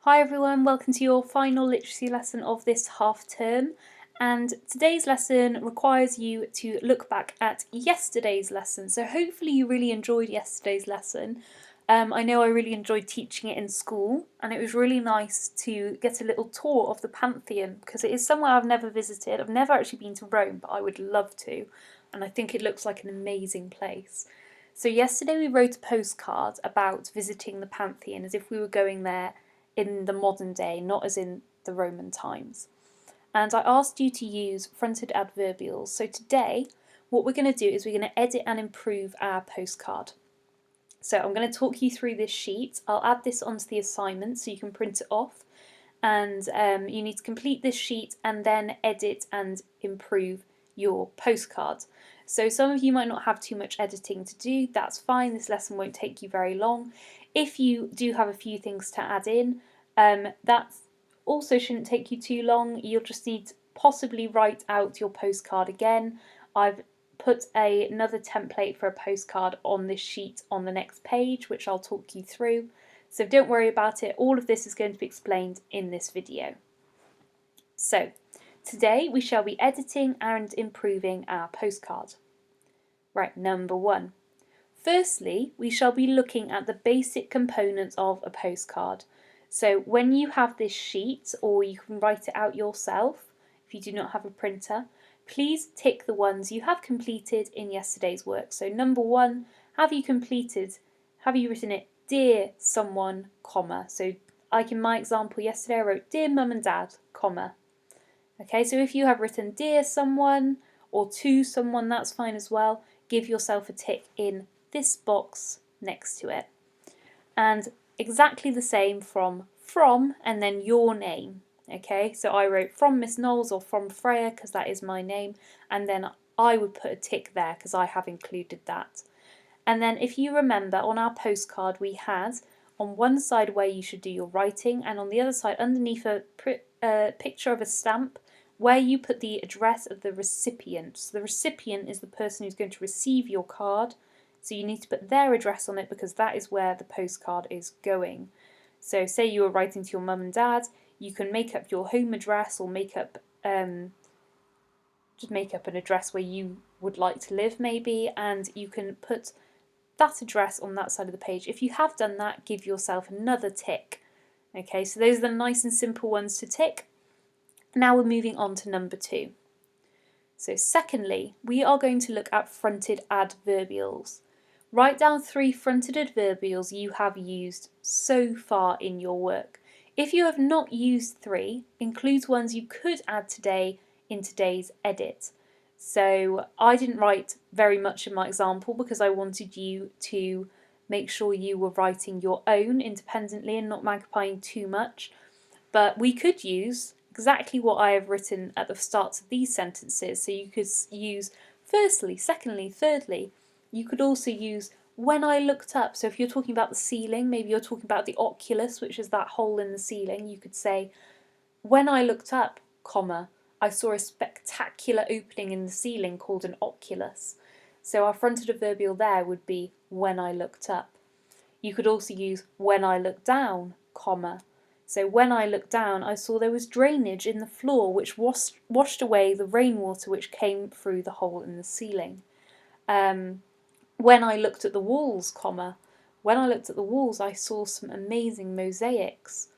Hi everyone, welcome to your final literacy lesson of this half term, and today's lesson requires you to look back at yesterday's lesson. So hopefully you really enjoyed yesterday's lesson. I know I really enjoyed teaching it in school, and it was really nice to get a little tour of the Pantheon because it is somewhere I've never visited. I've never actually been to Rome, but I would love to, and I think it looks like an amazing place. So yesterday we wrote a postcard about visiting the Pantheon as if we were going there in the modern day, not as in the Roman times. And I asked you to use fronted adverbials. So today, what we're going to do is we're going to edit and improve our postcard. So I'm going to talk you through this sheet. I'll add this onto the assignment so you can print it off. And you need to complete this sheet and then edit and improve your postcard. So some of you might not have too much editing to do, that's fine, this lesson won't take you very long. If you do have a few things to add in, that also shouldn't take you too long. You'll just need to possibly write out your postcard again. I've put another template for a postcard on this sheet on the next page, which I'll talk you through. So don't worry about it, all of this is going to be explained in this video. So today we shall be editing and improving our postcard. Right, number one. Firstly, we shall be looking at the basic components of a postcard. So when you have this sheet, or you can write it out yourself if you do not have a printer, please tick the ones you have completed in yesterday's work. So number one, have you written it, dear someone, comma. So like in my example yesterday, I wrote, dear mum and dad, comma. Okay, so if you have written dear someone or to someone, that's fine as well. Give yourself a tick in this box next to it. And exactly the same from and then your name. Okay, so I wrote from Miss Knowles or from Freya because that is my name, and then I would put a tick there because I have included that. And then if you remember, on our postcard we had on one side where you should do your writing, and on the other side underneath a picture of a stamp where you put the address of the recipient. So the recipient is the person who's going to receive your card, so you need to put their address on it because that is where the postcard is going. So say you were writing to your mum and dad, you can make up your home address or just make up an address where you would like to live maybe, and you can put that address on that side of the page. If you have done that, give yourself another tick. Okay, so those are the nice and simple ones to tick. Now we're moving on to number two. So secondly, we are going to look at fronted adverbials. Write down 3 fronted adverbials you have used so far in your work. If you have not used 3, include ones you could add today in today's edit. So I didn't write very much in my example because I wanted you to make sure you were writing your own independently and not magpieing too much. But we could use exactly what I have written at the start of these sentences. So you could use firstly, secondly, thirdly. You could also use when I looked up. So if you're talking about the ceiling, maybe you're talking about the oculus, which is that hole in the ceiling, you could say, when I looked up, comma, I saw a spectacular opening in the ceiling called an oculus. So our fronted adverbial there would be when I looked up. You could also use when I looked down, comma. So when I looked down, I saw there was drainage in the floor which washed away the rainwater which came through the hole in the ceiling. When I looked at the walls, comma, when I looked at the walls, I saw some amazing mosaics.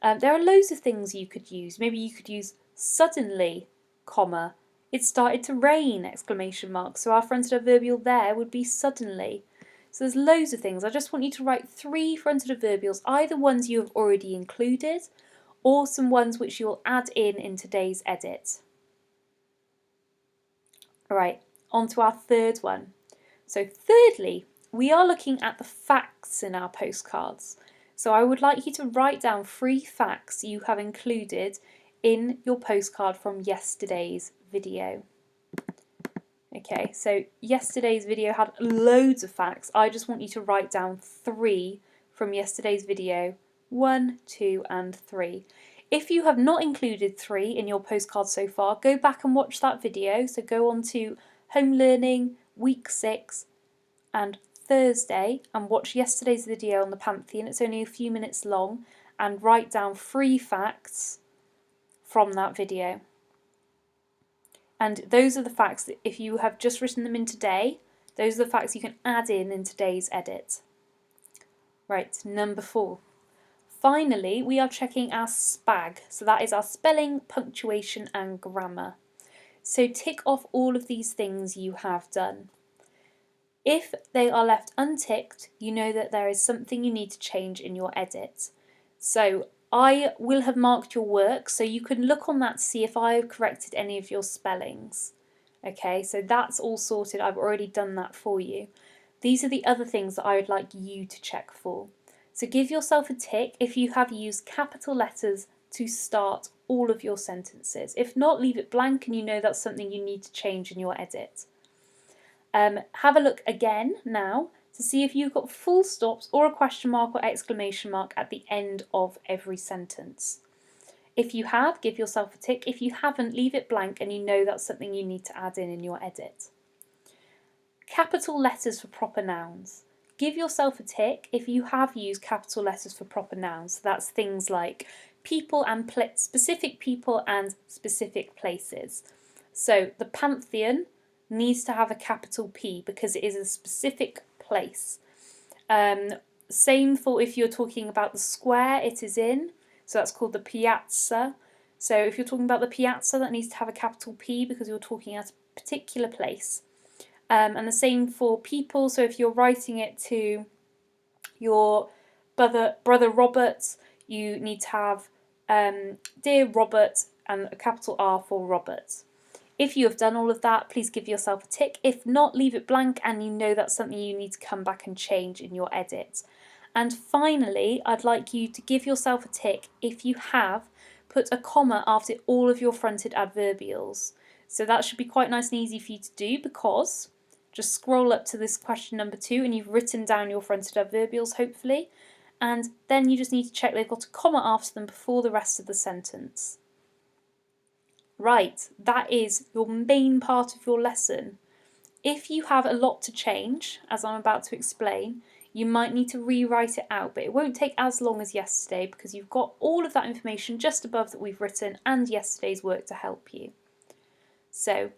There are loads of things you could use. Maybe you could use suddenly, comma, it started to rain, exclamation mark. So our fronted adverbial there would be suddenly. So there's loads of things. I just want you to write 3 fronted adverbials, either ones you have already included or some ones which you'll add in today's edit. Alright, on to our third one. So thirdly, we are looking at the facts in our postcards. So I would like you to write down 3 facts you have included in your postcard from yesterday's video. Okay, so yesterday's video had loads of facts. I just want you to write down 3 from yesterday's video, 1, 2 and 3. If you have not included 3 in your postcard so far, go back and watch that video. So go on to Home Learning, Week 6 and Thursday and watch yesterday's video on the Pantheon. It's only a few minutes long, and write down 3 facts from that video. And those are the facts that if you have just written them in today, those are the facts you can add in today's edit. Right, number 4. Finally, we are checking our SPAG. So that is our spelling, punctuation and grammar. So tick off all of these things you have done. If they are left unticked, you know that there is something you need to change in your edit. So I will have marked your work, so you can look on that to see if I have corrected any of your spellings. Okay, so that's all sorted. I've already done that for you. These are the other things that I would like you to check for. So give yourself a tick if you have used capital letters to start all of your sentences. If not, leave it blank and you know that's something you need to change in your edit. Have a look again now to see if you've got full stops or a question mark or exclamation mark at the end of every sentence. If you have, give yourself a tick. If you haven't, leave it blank and you know that's something you need to add in your edit. Capital letters for proper nouns. Give yourself a tick if you have used capital letters for proper nouns. So that's things like people and specific people and specific places. So the Pantheon needs to have a capital P because it is a specific place. Same for if you're talking about the square it is in. So that's called the piazza. So if you're talking about the piazza, that needs to have a capital P because you're talking at a particular place. And the same for people. So if you're writing it to your brother Robert, you need to have Dear Robert and a capital R for Robert. If you have done all of that, please give yourself a tick. If not, leave it blank and you know that's something you need to come back and change in your edit. And finally, I'd like you to give yourself a tick if you have put a comma after all of your fronted adverbials. So that should be quite nice and easy for you to do because just scroll up to this question number 2 and you've written down your fronted adverbials hopefully, and then you just need to check they've got a comma after them before the rest of the sentence. Right, that is your main part of your lesson. If you have a lot to change, as I'm about to explain, you might need to rewrite it out, but it won't take as long as yesterday because you've got all of that information just above that we've written and yesterday's work to help you. So,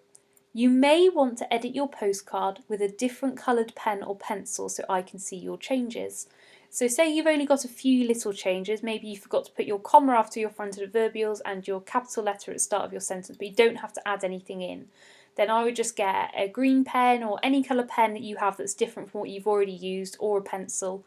you may want to edit your postcard with a different coloured pen or pencil so I can see your changes. So say you've only got a few little changes, maybe you forgot to put your comma after your fronted adverbials and your capital letter at the start of your sentence, but you don't have to add anything in. Then I would just get a green pen or any colour pen that you have that's different from what you've already used, or a pencil,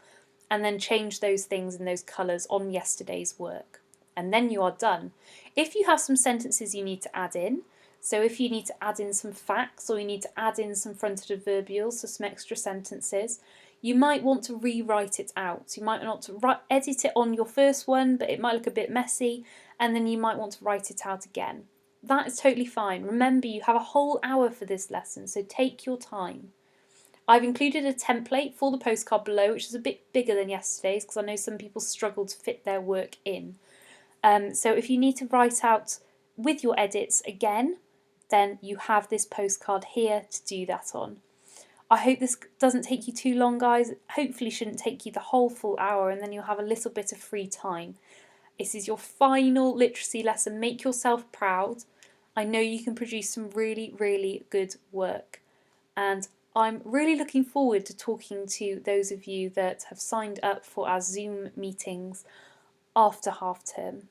and then change those things in those colours on yesterday's work. And then you are done. If you have some sentences you need to add in, so if you need to add in some facts or you need to add in some fronted adverbials, so some extra sentences, you might want to rewrite it out. You might want to edit it on your first one, but it might look a bit messy, and then you might want to write it out again. That is totally fine. Remember, you have a whole hour for this lesson, so take your time. I've included a template for the postcard below, which is a bit bigger than yesterday's because I know some people struggle to fit their work in. So if you need to write out with your edits again, then you have this postcard here to do that on. I hope this doesn't take you too long, guys. Hopefully shouldn't take you the whole full hour, and then you'll have a little bit of free time. This is your final literacy lesson. Make yourself proud. I know you can produce some really, really good work. And I'm really looking forward to talking to those of you that have signed up for our Zoom meetings after half term.